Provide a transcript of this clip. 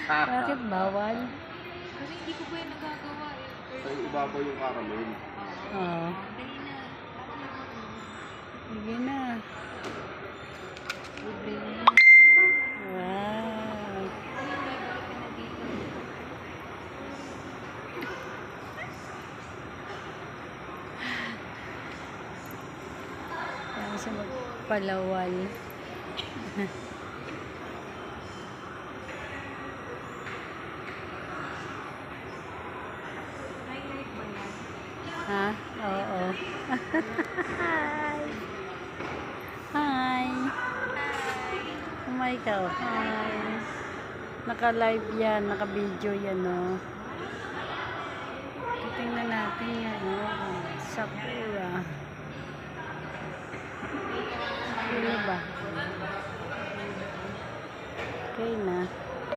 Bakit bawal? Kasi hindi ko pa yung nagagawa eh. Ay, ibabaw yung caramel. Oo. Dali na. Sige na. Libre na. Wow. Ano yung gagawin ka na dito? Kaya siya magpalawal. Highlight ba yan? Ha? Oo. Hi. Hi. Umay ka. Hi. Naka-live yan. Naka-video yan, no? Tingnan natin yan, no? Sakura. Ano ba? Okay na.